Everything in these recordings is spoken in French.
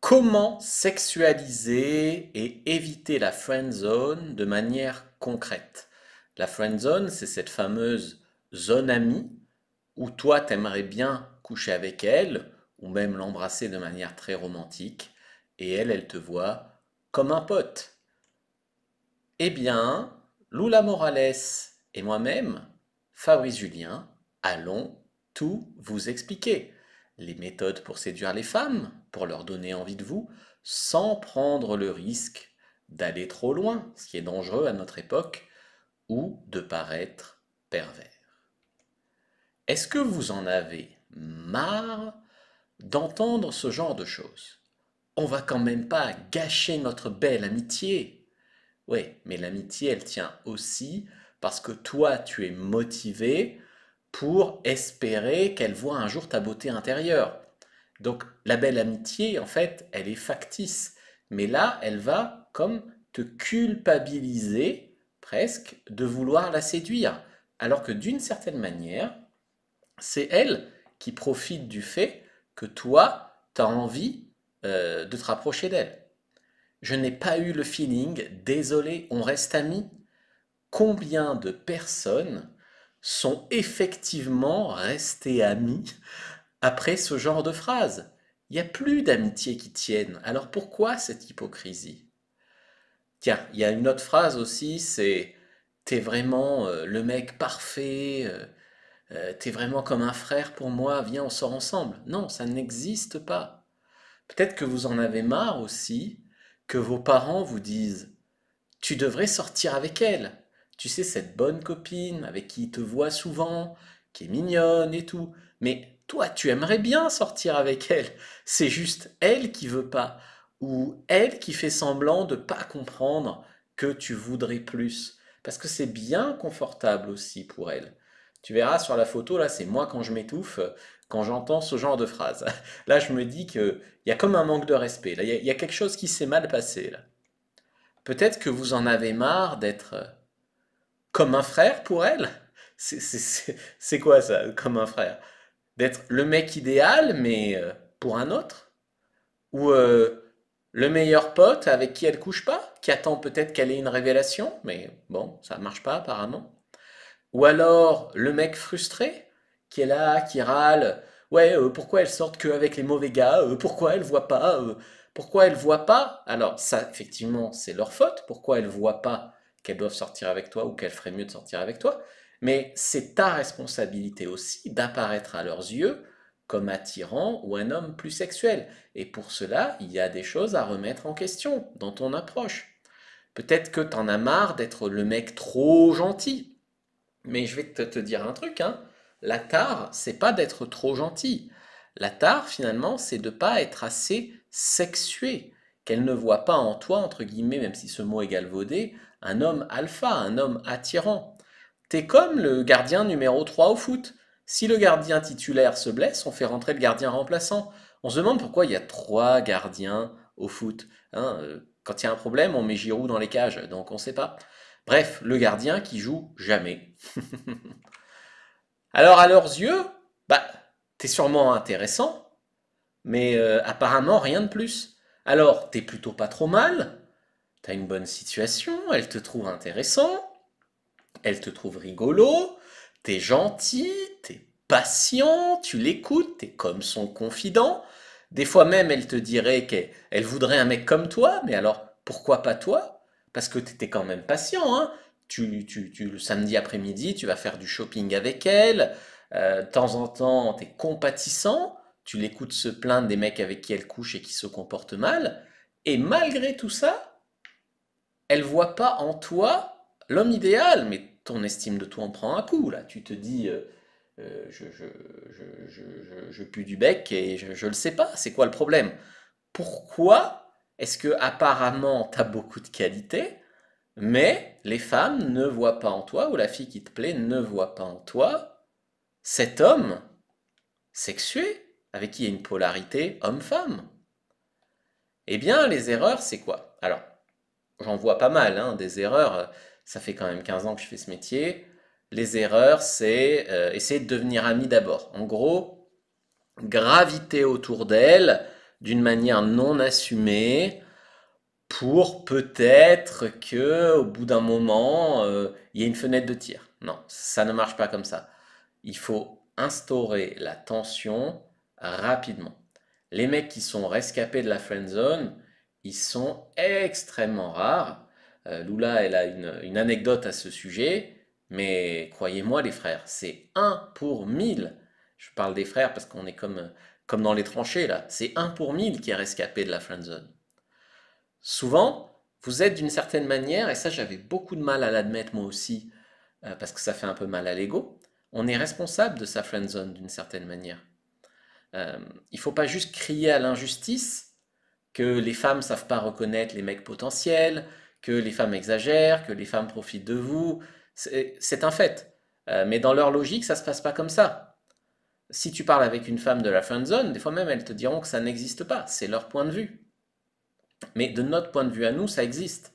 Comment sexualiser et éviter la friend zone de manière concrète? La friend zone, c'est cette fameuse zone amie où toi t'aimerais bien coucher avec elle ou même l'embrasser de manière très romantique et elle, elle te voit comme un pote. Eh bien, Lula Morales et moi-même, Fabrice Julien, allons tout vous expliquer. Les méthodes pour séduire les femmes, pour leur donner envie de vous, sans prendre le risque d'aller trop loin, ce qui est dangereux à notre époque, ou de paraître pervers. Est-ce que vous en avez marre d'entendre ce genre de choses? On va quand même pas gâcher notre belle amitié. Oui, mais l'amitié, elle tient aussi parce que toi, tu es motivé pour espérer qu'elle voit un jour ta beauté intérieure. Donc, la belle amitié, en fait, elle est factice. Mais là, elle va comme te culpabiliser presque de vouloir la séduire. Alors que d'une certaine manière, c'est elle qui profite du fait que toi, tu as envie de te rapprocher d'elle. Je n'ai pas eu le feeling, désolé, on reste amis. Combien de personnes sont effectivement restées amies après ce genre de phrase? Il n'y a plus d'amitié qui tienne. Alors pourquoi cette hypocrisie? Tiens, il y a une autre phrase aussi, c'est t'es vraiment le mec parfait, t'es vraiment comme un frère pour moi, viens on sort ensemble. Non, ça n'existe pas. Peut-être que vous en avez marre aussi que vos parents vous disent tu devrais sortir avec elle. Tu sais, cette bonne copine avec qui il te voit souvent, qui est mignonne et tout. Mais toi, tu aimerais bien sortir avec elle. C'est juste elle qui veut pas. Ou elle qui fait semblant de pas comprendre que tu voudrais plus. Parce que c'est bien confortable aussi pour elle. Tu verras sur la photo, là, c'est moi quand je m'étouffe, quand j'entends ce genre de phrase. Là, je me dis qu'il y a comme un manque de respect. Là, il y a quelque chose qui s'est mal passé, là. Peut-être que vous en avez marre d'être comme un frère pour elle. C'est quoi ça, comme un frère? D'être le mec idéal, mais pour un autre? Ou le meilleur pote avec qui elle couche pas? Qui attend peut-être qu'elle ait une révélation, mais bon, ça marche pas apparemment. Ou alors le mec frustré, qui est là, qui râle. Ouais, pourquoi elle sort que avec les mauvais gars? Pourquoi elle voit pas? Pourquoi elle voit pas? Alors ça, effectivement, c'est leur faute. Pourquoi elle voit pas qu'elles doivent sortir avec toi ou qu'elle ferait mieux de sortir avec toi? Mais c'est ta responsabilité aussi d'apparaître à leurs yeux comme attirant ou un homme plus sexuel. Et pour cela, il y a des choses à remettre en question dans ton approche. Peut-être que t'en as marre d'être le mec trop gentil. Mais je vais te dire un truc, hein. La tare, c'est pas d'être trop gentil. La tare, finalement, c'est de pas être assez sexué. Qu'elle ne voit pas en toi, entre guillemets, même si ce mot est galvaudé, un homme alpha, un homme attirant. T'es comme le gardien numéro 3 au foot. Si le gardien titulaire se blesse, on fait rentrer le gardien remplaçant. On se demande pourquoi il y a trois gardiens au foot, hein. Quand il y a un problème, on met Giroud dans les cages, donc on ne sait pas. Bref, le gardien qui joue jamais. Alors à leurs yeux, bah, t'es sûrement intéressant, mais apparemment rien de plus. Alors t'es plutôt pas trop mal, t'as une bonne situation, elle te trouve intéressant, elle te trouve rigolo, t'es gentil, t'es patient, tu l'écoutes, t'es comme son confident. Des fois même, elle te dirait qu'elle voudrait un mec comme toi, mais alors pourquoi pas toi? Parce que t'étais quand même patient, hein. Le samedi après-midi, tu vas faire du shopping avec elle. De temps en temps, t'es compatissant. Tu l'écoutes se plaindre des mecs avec qui elle couche et qui se comportent mal. Et malgré tout ça, elle voit pas en toi l'homme idéal, mais ton estime de toi en prend un coup, là. Tu te dis, je pue du bec et je le sais pas, c'est quoi le problème? Pourquoi est-ce que apparemment tu as beaucoup de qualités, mais les femmes ne voient pas en toi, ou la fille qui te plaît ne voit pas en toi, cet homme sexué, avec qui il y a une polarité homme-femme? Eh bien, les erreurs, c'est quoi? Alors, j'en vois pas mal, hein, des erreurs. Ça fait quand même 15 ans que je fais ce métier. Les erreurs, c'est essayer de devenir ami d'abord. En gros, graviter autour d'elle, d'une manière non assumée pour peut-être que au bout d'un moment, il y ait une fenêtre de tir. Non, ça ne marche pas comme ça. Il faut instaurer la tension rapidement. Les mecs qui sont rescapés de la friend zone, ils sont extrêmement rares. Lula, elle a une anecdote à ce sujet, mais croyez-moi les frères, c'est un pour 1000. Je parle des frères parce qu'on est comme dans les tranchées là. C'est un pour 1000 qui est rescapé de la friend zone. Souvent, vous êtes d'une certaine manière, et ça j'avais beaucoup de mal à l'admettre moi aussi, parce que ça fait un peu mal à l'ego, on est responsable de sa friend zone d'une certaine manière. Euh, il ne faut pas juste crier à l'injustice que les femmes ne savent pas reconnaître les mecs potentiels, que les femmes exagèrent, que les femmes profitent de vous. C'est un fait. Mais dans leur logique, ça ne se passe pas comme ça. Si tu parles avec une femme de la friend zone, des fois même elles te diront que ça n'existe pas. C'est leur point de vue. Mais de notre point de vue à nous, ça existe.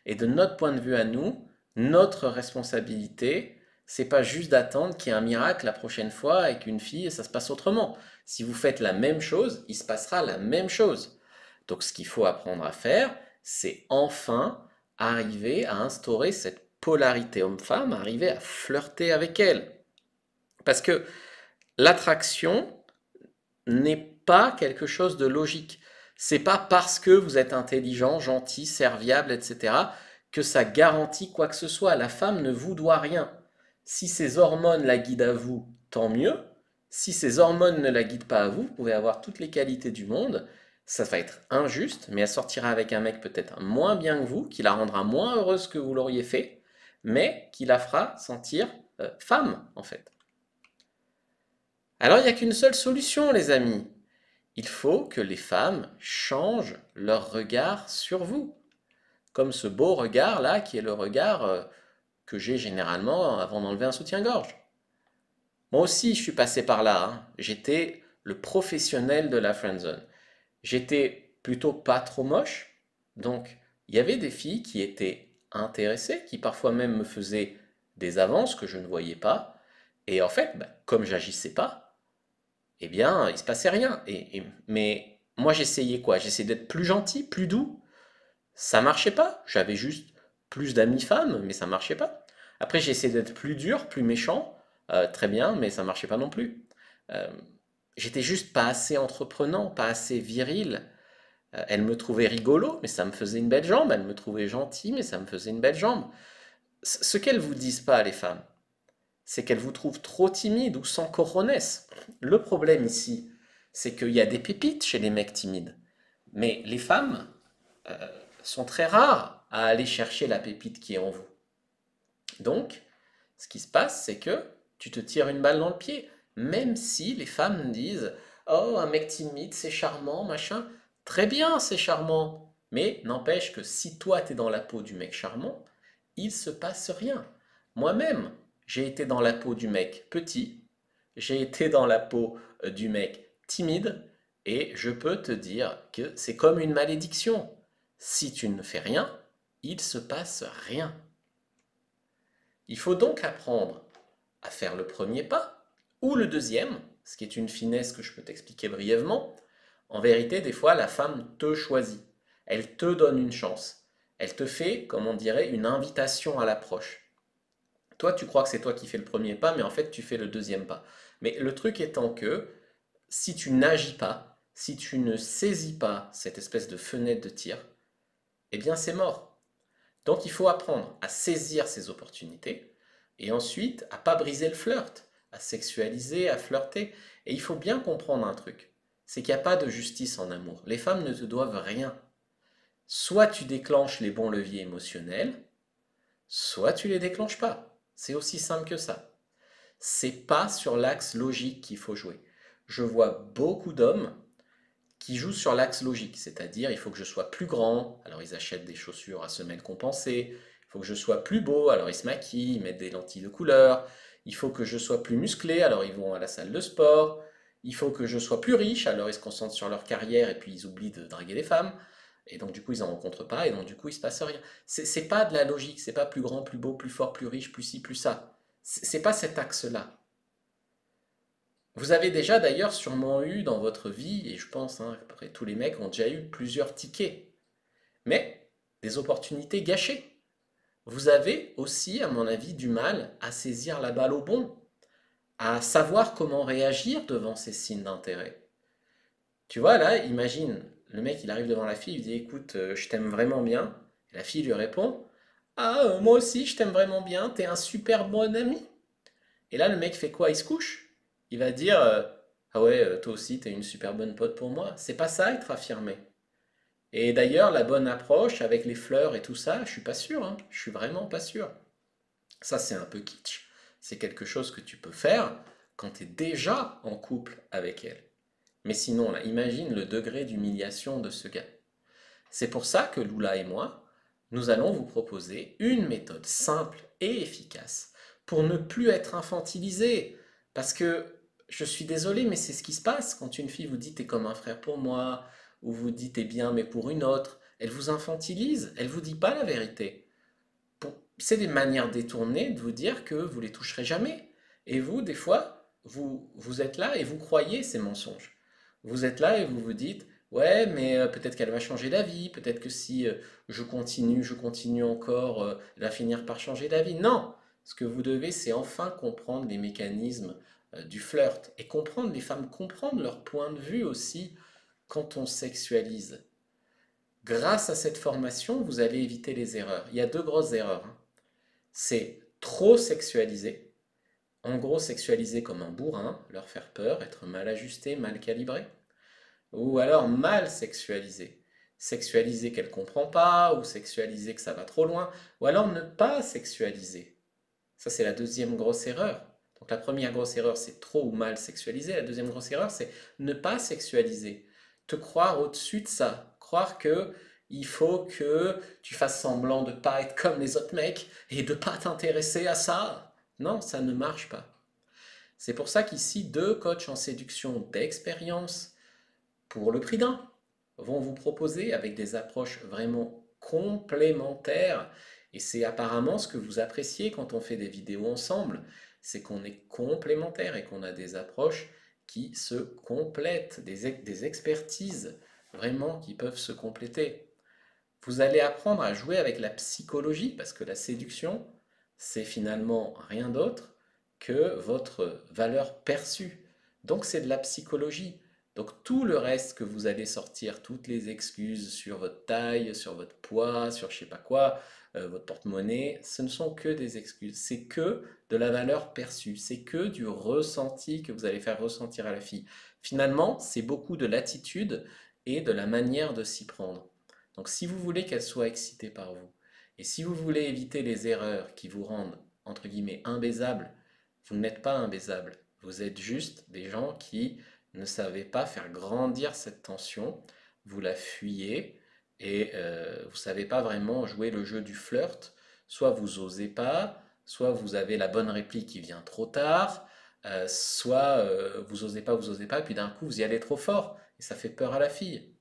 Et de notre point de vue à nous, notre responsabilité, c'est pas juste d'attendre qu'il y ait un miracle la prochaine fois avec une fille et ça se passe autrement. Si vous faites la même chose, il se passera la même chose. Donc ce qu'il faut apprendre à faire, c'est enfin arriver à instaurer cette polarité homme-femme, arriver à flirter avec elle. Parce que l'attraction n'est pas quelque chose de logique. C'est pas parce que vous êtes intelligent, gentil, serviable, etc., que ça garantit quoi que ce soit. La femme ne vous doit rien. Si ses hormones la guident à vous, tant mieux. Si ses hormones ne la guident pas à vous, vous pouvez avoir toutes les qualités du monde. Ça va être injuste, mais elle sortira avec un mec peut-être moins bien que vous, qui la rendra moins heureuse que vous l'auriez fait, mais qui la fera sentir femme, en fait. Alors il n'y a qu'une seule solution, les amis. Il faut que les femmes changent leur regard sur vous. Comme ce beau regard là, qui est le regard que j'ai généralement avant d'enlever un soutien-gorge. Moi aussi, je suis passé par là, hein. J'étais le professionnel de la friendzone. J'étais plutôt pas trop moche, donc il y avait des filles qui étaient intéressées, qui parfois même me faisaient des avances que je ne voyais pas. Et en fait, comme j'agissais pas, eh bien, il se passait rien. Mais moi, j'essayais quoi? J'essayais d'être plus gentil, plus doux. Ça marchait pas. J'avais juste plus d'amis femmes, mais ça marchait pas. Après, j'ai essayé d'être plus dur, plus méchant. Très bien, mais ça marchait pas non plus. Euh, J'étais juste pas assez entreprenant, pas assez viril. Elle me trouvait rigolo, mais ça me faisait une belle jambe. Elle me trouvait gentil, mais ça me faisait une belle jambe. Ce qu'elles vous disent pas, les femmes, c'est qu'elles vous trouvent trop timide ou sans coronesse. Le problème ici, c'est qu'il y a des pépites chez les mecs timides. Mais les femmes sont très rares à aller chercher la pépite qui est en vous. Donc, ce qui se passe, c'est que tu te tires une balle dans le pied. Même si les femmes disent oh, un mec timide, c'est charmant, machin. Très bien, c'est charmant. Mais n'empêche que si toi, tu es dans la peau du mec charmant, il se passe rien. Moi-même, j'ai été dans la peau du mec petit, j'ai été dans la peau du mec timide, et je peux te dire que c'est comme une malédiction. Si tu ne fais rien, il se passe rien. Il faut donc apprendre à faire le premier pas, ou le deuxième, ce qui est une finesse que je peux t'expliquer brièvement. En vérité, des fois, la femme te choisit. Elle te donne une chance. Elle te fait, comme on dirait, une invitation à l'approche. Toi, tu crois que c'est toi qui fais le premier pas, mais en fait, tu fais le deuxième pas. Mais le truc étant que si tu n'agis pas, si tu ne saisis pas cette espèce de fenêtre de tir, eh bien, c'est mort. Donc, il faut apprendre à saisir ces opportunités et ensuite à pas briser le flirt, à sexualiser, à flirter. Et il faut bien comprendre un truc, c'est qu'il n'y a pas de justice en amour. Les femmes ne te doivent rien. Soit tu déclenches les bons leviers émotionnels, soit tu les déclenches pas. C'est aussi simple que ça. C'est pas sur l'axe logique qu'il faut jouer. Je vois beaucoup d'hommes qui jouent sur l'axe logique, c'est-à-dire il faut que je sois plus grand, alors ils achètent des chaussures à semelles compensées, il faut que je sois plus beau, alors ils se maquillent, ils mettent des lentilles de couleur, il faut que je sois plus musclé, alors ils vont à la salle de sport, il faut que je sois plus riche, alors ils se concentrent sur leur carrière et puis ils oublient de draguer les femmes, et donc du coup ils n'en rencontrent pas, et donc du coup il se passe rien. C'est pas de la logique, c'est pas plus grand, plus beau, plus fort, plus riche, plus ci, plus ça. C'est pas cet axe-là. Vous avez déjà d'ailleurs sûrement eu dans votre vie, et je pense, hein, après tous les mecs ont déjà eu plusieurs tickets, mais des opportunités gâchées. Vous avez aussi, à mon avis, du mal à saisir la balle au bon, à savoir comment réagir devant ces signes d'intérêt. Tu vois, là, imagine, le mec, il arrive devant la fille, il lui dit, écoute, je t'aime vraiment bien. Et la fille lui répond, ah, moi aussi, je t'aime vraiment bien, t'es un super bon ami. Et là, le mec fait quoi? Il se couche. Il va dire, ah ouais, toi aussi, t'es une super bonne pote pour moi. C'est pas ça, être affirmé. Et d'ailleurs, la bonne approche avec les fleurs et tout ça, je suis pas sûr, hein. Je suis vraiment pas sûr. Ça, c'est un peu kitsch. C'est quelque chose que tu peux faire quand tu es déjà en couple avec elle. Mais sinon, là, imagine le degré d'humiliation de ce gars. C'est pour ça que Lula et moi, nous allons vous proposer une méthode simple et efficace pour ne plus être infantilisé. Parce que je suis désolé, mais c'est ce qui se passe quand une fille vous dit t'es comme un frère pour moi, ou vous dit t'es bien mais pour une autre. Elle vous infantilise, elle vous dit pas la vérité. C'est des manières détournées de vous dire que vous les toucherez jamais. Et vous, des fois, vous êtes là et vous croyez ces mensonges. Vous êtes là et vous vous dites, ouais, mais peut-être qu'elle va changer d'avis, peut-être que si je continue encore, elle va finir par changer d'avis. Non, ce que vous devez, c'est enfin comprendre les mécanismes du flirt et comprendre les femmes, comprendre leur point de vue aussi quand on sexualise. Grâce à cette formation, vous allez éviter les erreurs. Il y a deux grosses erreurs, hein. C'est trop sexualiser. En gros, sexualiser comme un bourrin, leur faire peur, être mal ajusté, mal calibré. Ou alors mal sexualiser. Sexualiser qu'elle ne comprend pas, ou sexualiser que ça va trop loin, ou alors ne pas sexualiser. Ça, c'est la deuxième grosse erreur. Donc la première grosse erreur, c'est trop ou mal sexualiser. La deuxième grosse erreur, c'est ne pas sexualiser. Te croire au-dessus de ça. Croire que il faut que tu fasses semblant de ne pas être comme les autres mecs et de ne pas t'intéresser à ça. Non, ça ne marche pas. C'est pour ça qu'ici, deux coachs en séduction d'expérience pour le prix d'un vont vous proposer avec des approches vraiment complémentaires. Et c'est apparemment ce que vous appréciez quand on fait des vidéos ensemble, c'est qu'on est complémentaires et qu'on a des approches qui se complètent, des expertises vraiment qui peuvent se compléter. Vous allez apprendre à jouer avec la psychologie parce que la séduction, c'est finalement rien d'autre que votre valeur perçue. Donc c'est de la psychologie. Donc tout le reste que vous allez sortir, toutes les excuses sur votre taille, sur votre poids, sur je sais pas quoi, votre porte-monnaie, ce ne sont que des excuses. C'est que de la valeur perçue. C'est que du ressenti que vous allez faire ressentir à la fille. Finalement, c'est beaucoup de l'attitude et de la manière de s'y prendre. Donc si vous voulez qu'elle soit excitée par vous, et si vous voulez éviter les erreurs qui vous rendent, entre guillemets, imbaisables, vous n'êtes pas imbaisables. Vous êtes juste des gens qui ne savez pas faire grandir cette tension, vous la fuyez et vous ne savez pas vraiment jouer le jeu du flirt. Soit vous osez pas, soit vous avez la bonne réplique qui vient trop tard, soit vous osez pas, puis d'un coup vous y allez trop fort et ça fait peur à la fille.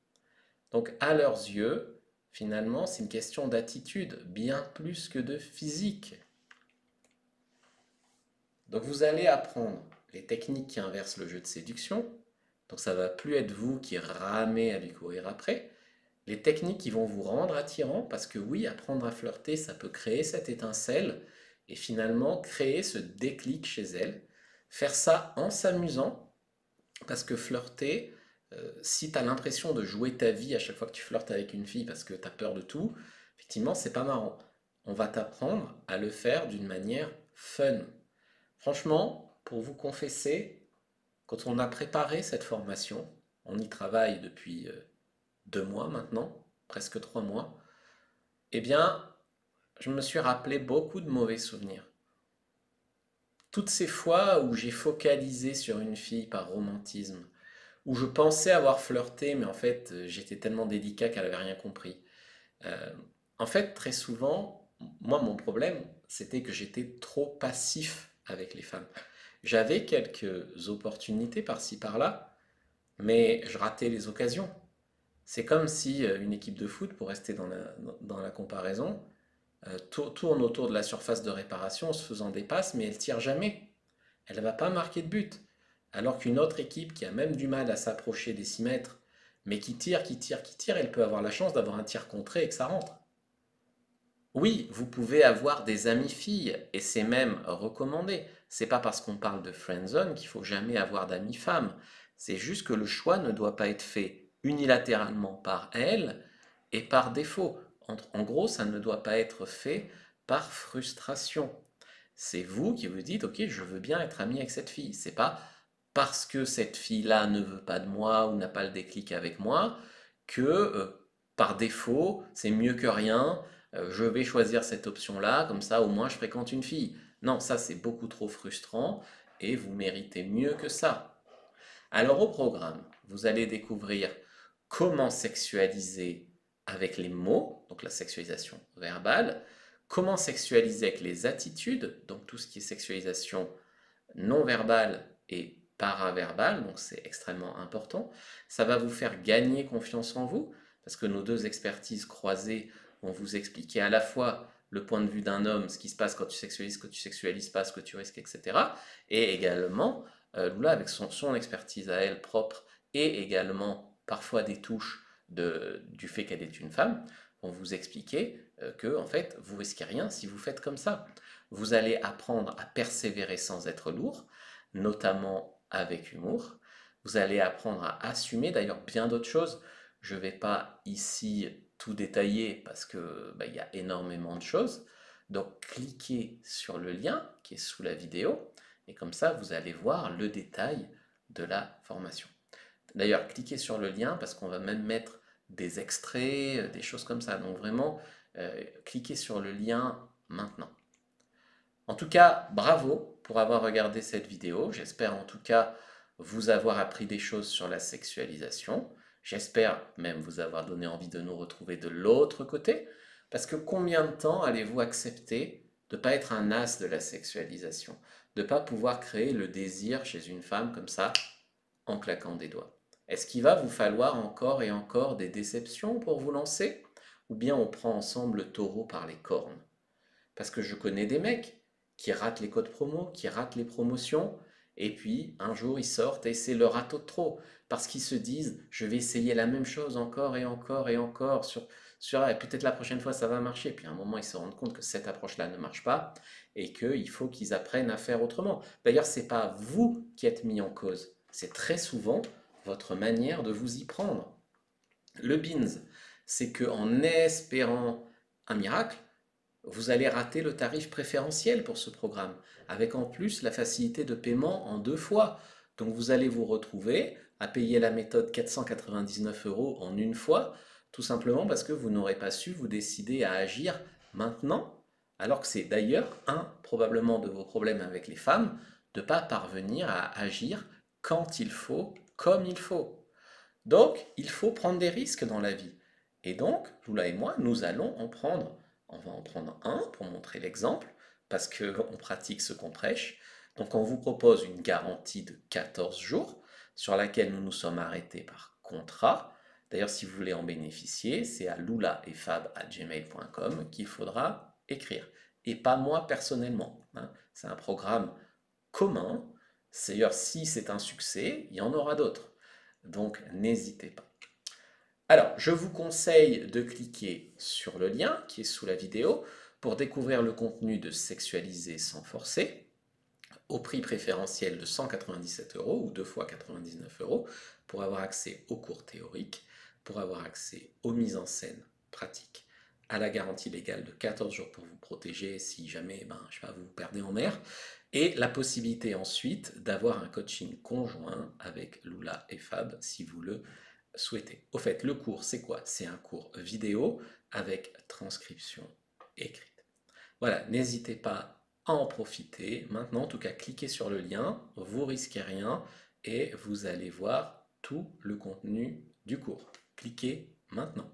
Donc à leurs yeux, finalement, c'est une question d'attitude, bien plus que de physique. Donc vous allez apprendre les techniques qui inversent le jeu de séduction. Donc ça va plus être vous qui ramez à lui courir après. Les techniques qui vont vous rendre attirant, parce que oui, apprendre à flirter, ça peut créer cette étincelle et finalement créer ce déclic chez elle. Faire ça en s'amusant, parce que flirter, si tu as l'impression de jouer ta vie à chaque fois que tu flirtes avec une fille parce que tu as peur de tout, effectivement, c'est pas marrant. On va t'apprendre à le faire d'une manière fun. Franchement, pour vous confesser, quand on a préparé cette formation, on y travaille depuis 2 mois maintenant, presque 3 mois, eh bien, je me suis rappelé beaucoup de mauvais souvenirs. Toutes ces fois où j'ai focalisé sur une fille par romantisme, où je pensais avoir flirté, mais en fait, j'étais tellement délicat qu'elle n'avait rien compris. Euh, En fait, très souvent, moi, mon problème, c'était que j'étais trop passif avec les femmes. J'avais quelques opportunités par-ci, par-là, mais je ratais les occasions. C'est comme si une équipe de foot, pour rester dans la comparaison, tourne autour de la surface de réparation en se faisant des passes, mais elle tire jamais. Elle ne va pas marquer de but. Alors qu'une autre équipe qui a même du mal à s'approcher des 6 mètres, mais qui tire, qui tire, qui tire, elle peut avoir la chance d'avoir un tir contré et que ça rentre. Oui, vous pouvez avoir des amis filles et c'est même recommandé. C'est pas parce qu'on parle de friendzone qu'il faut jamais avoir d'amis femmes. C'est juste que le choix ne doit pas être fait unilatéralement par elle et par défaut. En gros, ça ne doit pas être fait par frustration. C'est vous qui vous dites, ok, je veux bien être ami avec cette fille. C'est pas parce que cette fille-là ne veut pas de moi ou n'a pas le déclic avec moi que par défaut, c'est mieux que rien. Je vais choisir cette option-là, comme ça au moins je fréquente une fille. Non, ça c'est beaucoup trop frustrant et vous méritez mieux que ça. Alors au programme, vous allez découvrir comment sexualiser avec les mots, donc la sexualisation verbale, comment sexualiser avec les attitudes, donc tout ce qui est sexualisation non verbale et paraverbale, donc c'est extrêmement important. Ça va vous faire gagner confiance en vous, parce que nos deux expertises croisées vont vous expliquer à la fois le point de vue d'un homme, ce qui se passe quand tu sexualises, ce que tu sexualises pas, ce que tu risques, etc. Et également, Lula, avec son expertise à elle propre, et également parfois des touches du fait qu'elle est une femme, vont vous expliquer que en fait, vous risquez rien si vous faites comme ça. Vous allez apprendre à persévérer sans être lourd, notamment avec humour. Vous allez apprendre à assumer d'ailleurs bien d'autres choses. Je ne vais pas ici tout détailler parce que il y a énormément de choses. Donc cliquez sur le lien qui est sous la vidéo et comme ça vous allez voir le détail de la formation. D'ailleurs, cliquez sur le lien parce qu'on va même mettre des extraits, des choses comme ça. Donc vraiment, cliquez sur le lien maintenant. En tout cas, bravo pour avoir regardé cette vidéo. J'espère en tout cas vous avoir appris des choses sur la sexualisation. J'espère même vous avoir donné envie de nous retrouver de l'autre côté. Parce que combien de temps allez-vous accepter de ne pas être un as de la sexualisation, de ne pas pouvoir créer le désir chez une femme comme ça, en claquant des doigts? Est-ce qu'il va vous falloir encore et encore des déceptions pour vous lancer? Ou bien on prend ensemble le taureau par les cornes? Parce que je connais des mecs qui ratent les codes promo, qui ratent les promotions, et puis un jour ils sortent et c'est le râteau de trop. Parce qu'ils se disent, je vais essayer la même chose encore et encore et encore peut-être la prochaine fois ça va marcher. Puis à un moment ils se rendent compte que cette approche-là ne marche pas et qu'il faut qu'ils apprennent à faire autrement. D'ailleurs, c'est pas vous qui êtes mis en cause, c'est très souvent votre manière de vous y prendre. Le BINS, c'est qu'en espérant un miracle, vous allez rater le tarif préférentiel pour ce programme, avec en plus la facilité de paiement en 2 fois. Donc vous allez vous retrouver à payer la méthode 499 € en une fois, tout simplement parce que vous n'aurez pas su vous décider à agir maintenant, alors que c'est d'ailleurs un probablement de vos problèmes avec les femmes, de ne pas parvenir à agir quand il faut, comme il faut. Donc, il faut prendre des risques dans la vie. Et donc, Lula et moi, nous allons en prendre. On va en prendre un pour montrer l'exemple, parce qu'on pratique ce qu'on prêche. Donc, on vous propose une garantie de 14 jours, sur laquelle nous nous sommes arrêtés par contrat. D'ailleurs, si vous voulez en bénéficier, c'est à lulaetfab@gmail.com qu'il faudra écrire. Et pas moi personnellement, hein. C'est un programme commun. D'ailleurs, si c'est un succès, il y en aura d'autres. Donc n'hésitez pas. Alors, je vous conseille de cliquer sur le lien qui est sous la vidéo pour découvrir le contenu de Sexualiser sans forcer au prix préférentiel de 197 € ou 2 fois 99 € pour avoir accès aux cours théoriques, pour avoir accès aux mises en scène pratiques, à la garantie légale de 14 jours pour vous protéger si jamais je sais pas, vous vous perdez en mer, et la possibilité ensuite d'avoir un coaching conjoint avec Lula et Fab si vous le souhaitez. Au fait, le cours, c'est quoi? C'est un cours vidéo avec transcription écrite. Voilà, n'hésitez pas à en profiter. Maintenant, en tout cas, cliquez sur le lien, vous risquez rien et vous allez voir tout le contenu du cours. Cliquez maintenant.